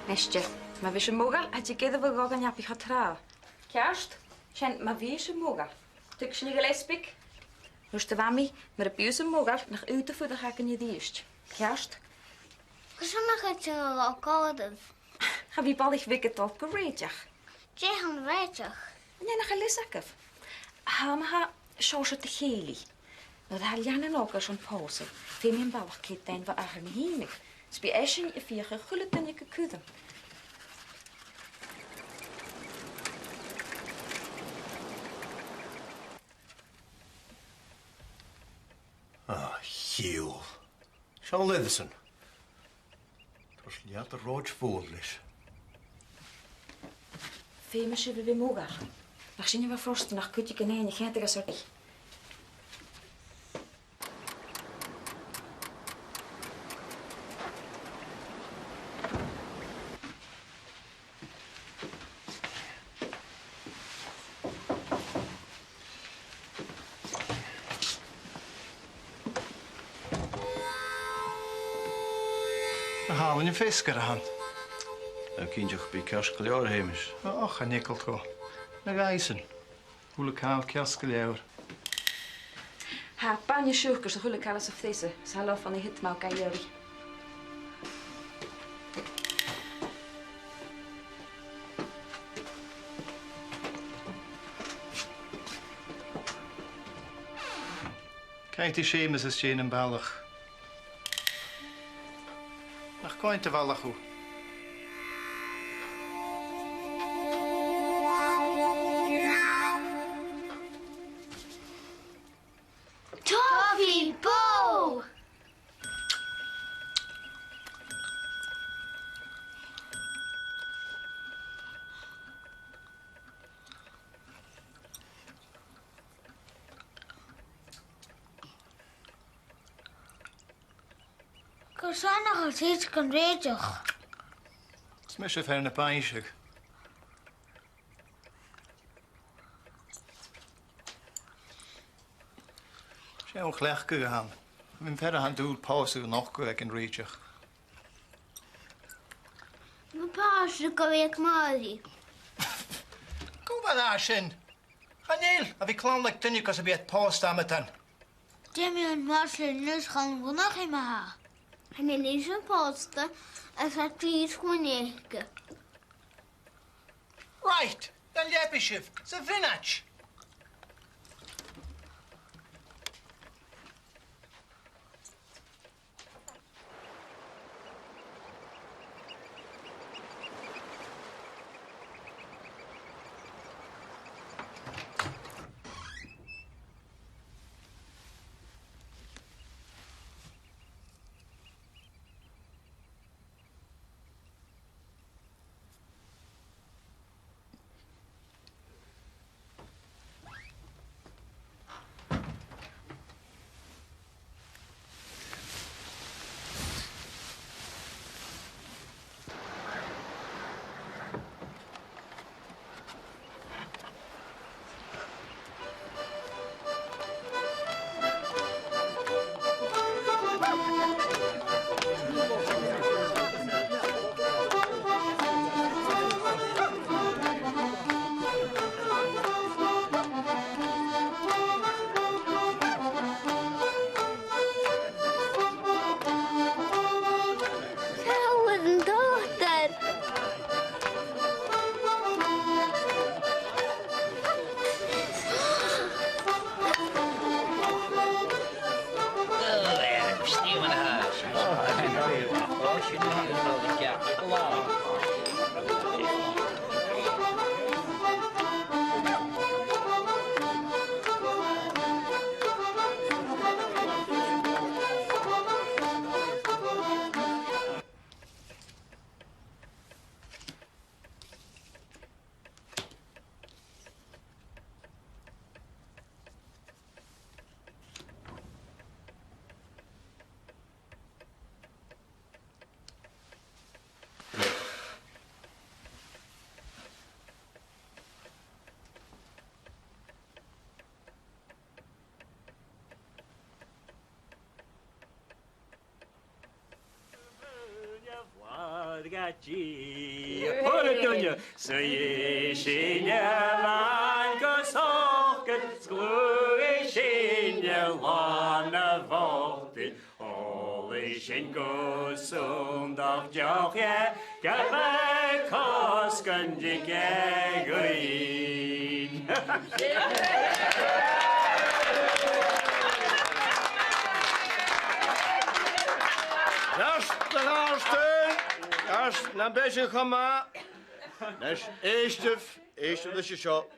Neste, ma vi sem mógal a ti gedd fo gogan iapi chatra. Kerst, sen ma vi sem mógal. Tuk snig lesbik. Nus te wami, maar op sem mógal nach ute voor de haken je diest. Kerst. Gesanna gaat je al kouden. Ga wie ballig wicket op gereedjag. Je gaan rijtjag. Nee, nog een lissakef. Ha, zoals te geli. Dat haal Jan ook als een pauze. Veel meer bouwig kitten we eigenlijk niet. Spie eschen je vier gegullet en je kudden. Ah, heel. Sean Lithison. Het was niet de rood voerlis. Veel meer zullen we mogen. Nog zien we frosten, nog kutje en je gaat er zo. Halen je fisker aan. Dan kun je bij kerstkleur hemers. Och, een nikkel go. Naar reizen. Hoe ik haal kerstkleur. Ha, panje schurkers, de gulle alles of deze. Zal van de hitmaal kan jullie. Kijk die schemes is geen een ballig. Nog koin te vallig hoe. Toffee Bo! Gesanna gaat iets kan weten. Smish even een pijnsje. Zijn ook gelijk gegaan. We zijn verder aan doen pauze nog kwijt in reiteach. Mijn pa is er weer maar. Kom maar naar zin. Ga Neil, heb ik klanlijk toen ik als een beetje pauze staan met dan. Jimmy en Marcel dus gaan we nog in haar. En in deze posten en gaat hij iets gewoon. Right, dan heb je schif. Ze vinach. Gadji. Hoortunje. Zee shinje lan gezogen. Skroe shinje lanne vochten. Alle shinko zondag jochje. Gabbe kosken jikegoin. Gast, na beetje gama. Dus eerste dus je zo.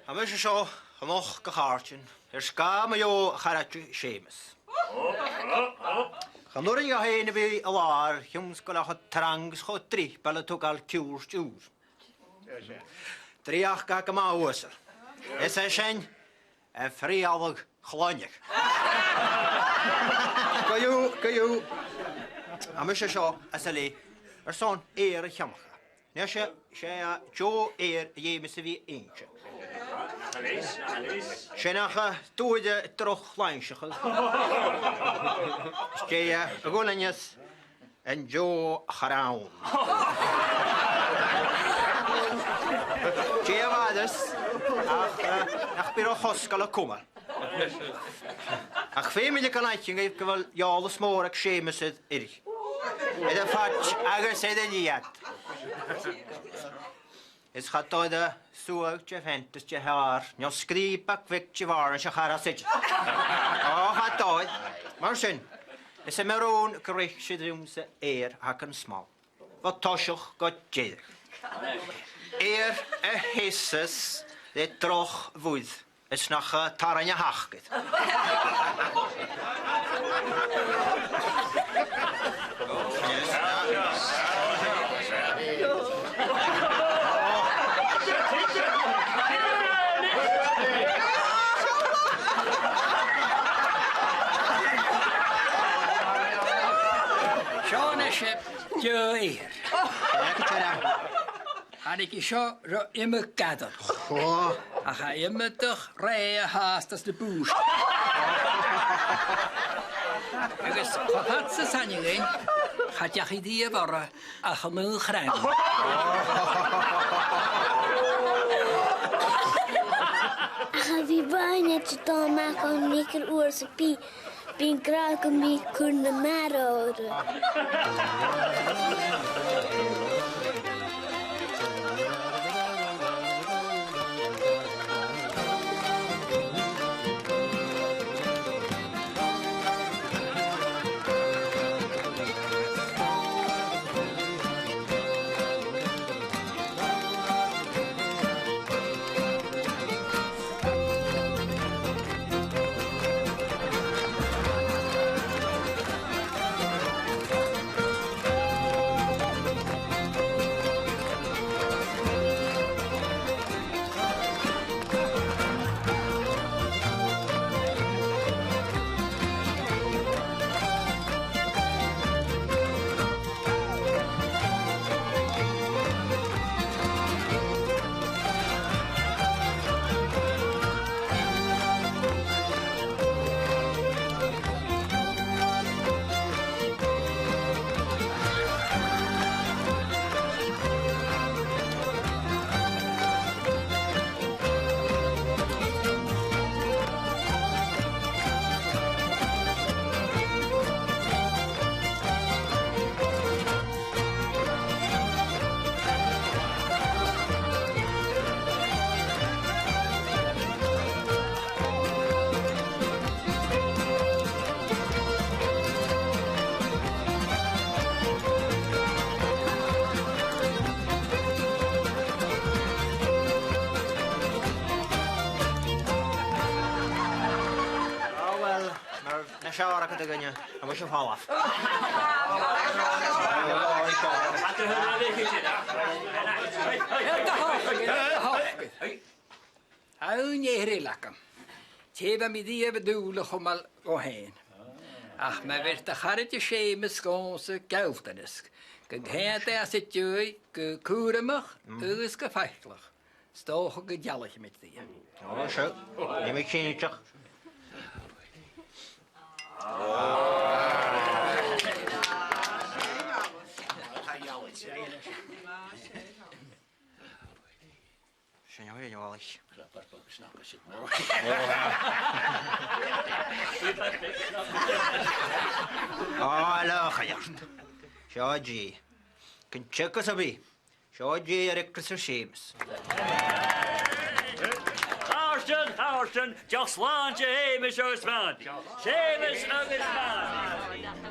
Gaan we zo nog gehaartje. Er schaam je garatje schemes. Gaan door in je heen bij alaar. Jongens kan nog trangs goed drie. Bellen toch al kuurs. Drie ga maar oorser. Het is een vriendelijk glonjig. Kan je? Amisje zo, als er zo'n eer jammer. Nesje, jo eer je met z'n wie eentje. Sjenage, doe je terug lijntje. Stje golenjes en jo graun. Tje vaders, ach biro hoskala kommer. Ach veel meer kan uitje, ik wel jaren smoor schemen zit erg. En dan vat ager zitten niet. Het gaat door de zoutje ventje haar, je skripa kwikje waren, je gaat zitten. Oh, gaat door. Maar zin, is een meroon krijg je doen ze eer hakken smal. Wat toschig gaat je. Eer hisses, dit trog woed. Is nog taranje haket. Sjånesje, je eer. En ik is zo immer kader. En ga immer toch rijden haast als de boes. Ik is gehad ze sanjingen. Gaat je idee worden en gemul grijpen. Ach, wie bijna je dan maken nikker oorse pie. Bin kraken mi kunnen maroden. Shower ik het again. Dan moet je vallen. Hou je relakken. Tjeba met die bedoelen om al heen. Ach, maar werd de garretje schemen schoonse kuiltenis. Kijk, het is het jooi, koeren mag, is gevaarlijk. Stocha go dealach mit því. O, sio. Ni mi cynnig. Sy'n hwyr yn walich. O, lwch a iart. Sio G. Cyn tsycos o fi. Sio G ar ecrys o'r Seamus. Hourston, just launch a Hamish or Span. Seamus of his man.